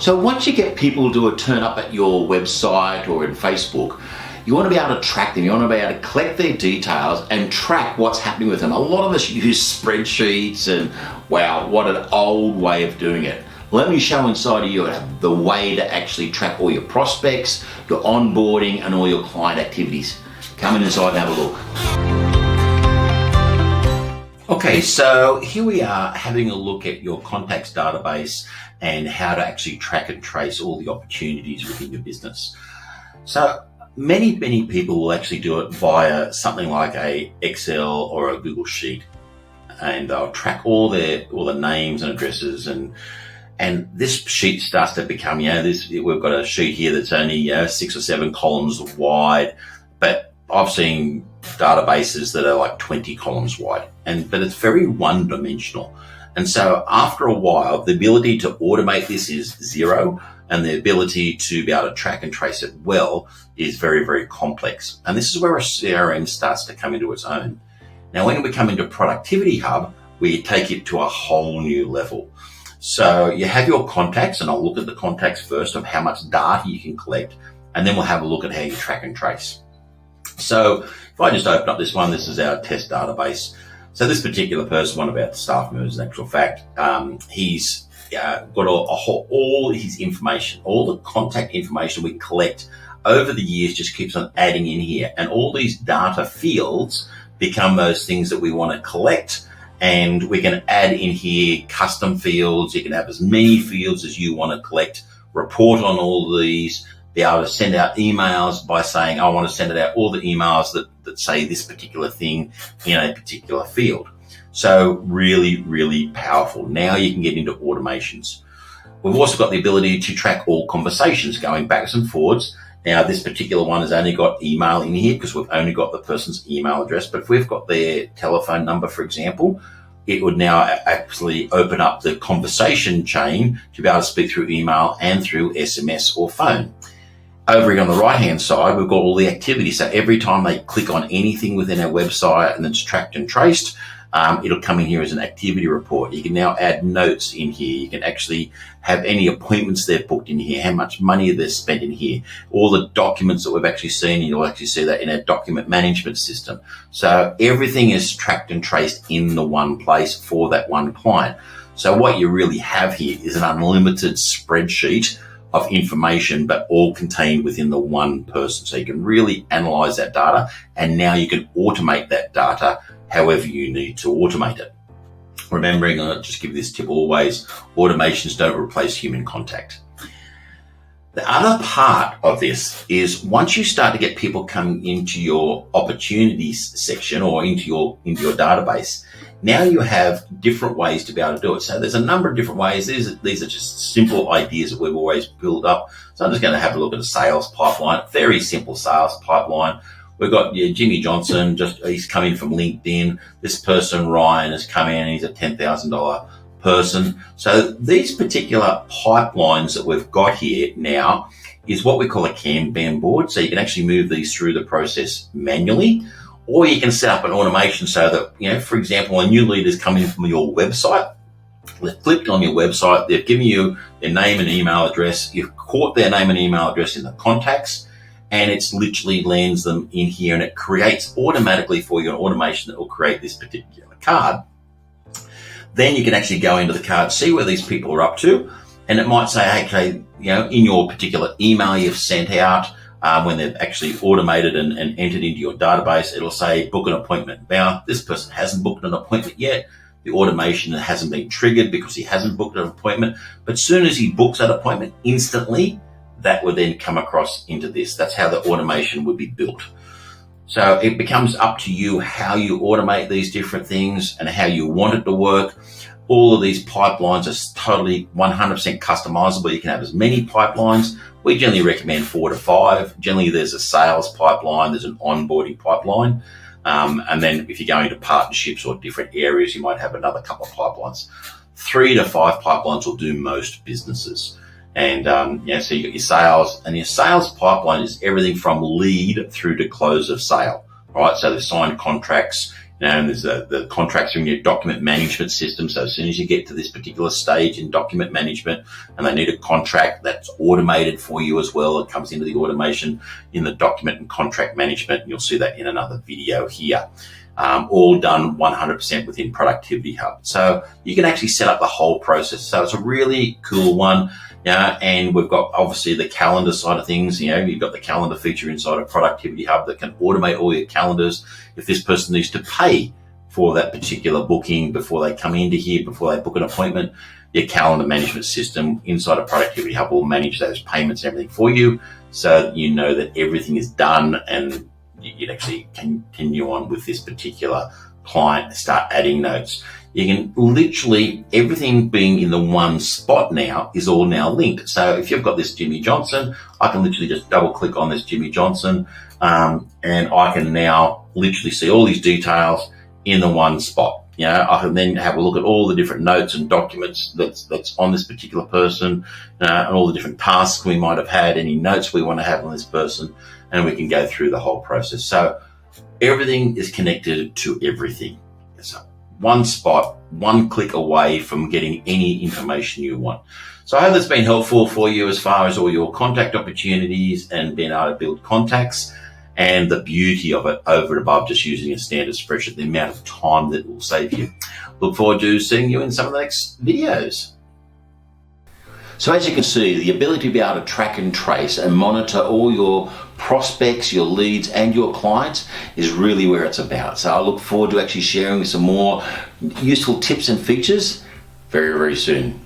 So once you get people to turn up at your website or in Facebook, you want to be able to track them. You want to be able to collect their details and track what's happening with them. A lot of us use spreadsheets and wow, what an old way of doing it. Let me show inside of you the way to actually track all your prospects, your onboarding and all your client activities. Come inside and have a look. Okay, so here we are having a look at your contacts database and how to actually track and trace all the opportunities within your business. So many people will actually do it via something like a Excel or a Google Sheet, and they'll track all the names and addresses, and this sheet starts to become, we've got a sheet here that's only 6 or 7 columns wide, but I've seen databases that are like 20 columns wide, but it's very one-dimensional. And so after a while, the ability to automate this is zero, and the ability to be able to track and trace it well is very, very complex. And this is where a CRM starts to come into its own. Now, when we come into Productivity Hub, we take it to a whole new level. So you have your contacts, and I'll look at the contacts first of how much data you can collect, and then we'll have a look at how you track and trace. So if I just open up this one, this is our test database. So this particular person, one of our staff members, in actual fact, he's got all his information, all the contact information we collect over the years just keeps on adding in here. And all these data fields become those things that we want to collect. And we can add in here custom fields. You can have as many fields as you want to collect, report on all these, be able to send out emails by saying, I want to send it out all the emails that say this particular thing in a particular field. So really, really powerful. Now you can get into automations. We've also got the ability to track all conversations going backwards and forwards. Now this particular one has only got email in here because we've only got the person's email address. But if we've got their telephone number, for example, it would now actually open up the conversation chain to be able to speak through email and through SMS or phone. Over here on the right-hand side, we've got all the activity. So every time they click on anything within our website and it's tracked and traced, it'll come in here as an activity report. You can now add notes in here. You can actually have any appointments they've booked in here, how much money they've spent in here, all the documents that we've actually seen, and you'll actually see that in our document management system. So everything is tracked and traced in the one place for that one client. So what you really have here is an unlimited spreadsheet of information, but all contained within the one person. So you can really analyze that data, and now you can automate that data however you need to automate it. Remembering, I'll just give this tip always, automations don't replace human contact. The other part of this is once you start to get people coming into your opportunities section or into your database, now you have different ways to be able to do it. So there's a number of different ways. These are just simple ideas that we've always built up. So I'm just going to have a look at a sales pipeline, very simple sales pipeline. We've got Jimmy Johnson, he's come in from LinkedIn. This person, Ryan, has come in and he's a $10,000 person. So these particular pipelines that we've got here now is what we call a Kanban board. So you can actually move these through the process manually, or you can set up an automation so that, for example, a new lead is coming from your website. They've clicked on your website. They've given you their name and email address. You've caught their name and email address in the contacts, and it's literally lands them in here, and it creates automatically for you an automation that will create this particular card. Then you can actually go into the card, see where these people are up to, and it might say, okay, in your particular email you've sent out, when they've actually automated and entered into your database, it'll say book an appointment. Now, this person hasn't booked an appointment yet. The automation hasn't been triggered because he hasn't booked an appointment. But as soon as he books that appointment, instantly, that would then come across into this. That's how the automation would be built. So it becomes up to you how you automate these different things and how you want it to work. All of these pipelines are totally 100% customizable. You can have as many pipelines. We generally recommend 4 to 5. Generally, there's a sales pipeline, there's an onboarding pipeline. And then if you're going to partnerships or different areas, you might have another couple of pipelines. 3 to 5 pipelines will do most businesses. And, so you got your sales, and your sales pipeline is everything from lead through to close of sale, right? So the signed contracts, And there's the contracts are in your document management system. So as soon as you get to this particular stage in document management and they need a contract that's automated for you as well, it comes into the automation in the document and contract management. And you'll see that in another video here. All done 100% within Productivity Hub. So you can actually set up the whole process. So it's a really cool one. And we've got obviously the calendar side of things. You've got the calendar feature inside of Productivity Hub that can automate all your calendars. If this person needs to pay for that particular booking before they come into here, before they book an appointment, your calendar management system inside of Productivity Hub will manage those payments and everything for you, so that you know that everything is done and you can actually continue on with this particular client and start adding notes. You can literally, everything being in the one spot now is all now linked. So if you've got this Jimmy Johnson, I can literally just double click on this Jimmy Johnson, and I can now literally see all these details in the one spot. I can then have a look at all the different notes and documents that's on this particular person, and all the different tasks we might have had, any notes we want to have on this person, and we can go through the whole process. So everything is connected to everything. So one spot, one click away from getting any information you want. So I hope that's been helpful for you as far as all your contact opportunities and being able to build contacts, and the beauty of it over and above just using a standard spreadsheet, the amount of time that will save you. Look forward to seeing you in some of the next videos. So as you can see, the ability to be able to track and trace and monitor all your prospects, your leads and your clients is really where it's about. So I look forward to actually sharing some more useful tips and features very, very soon.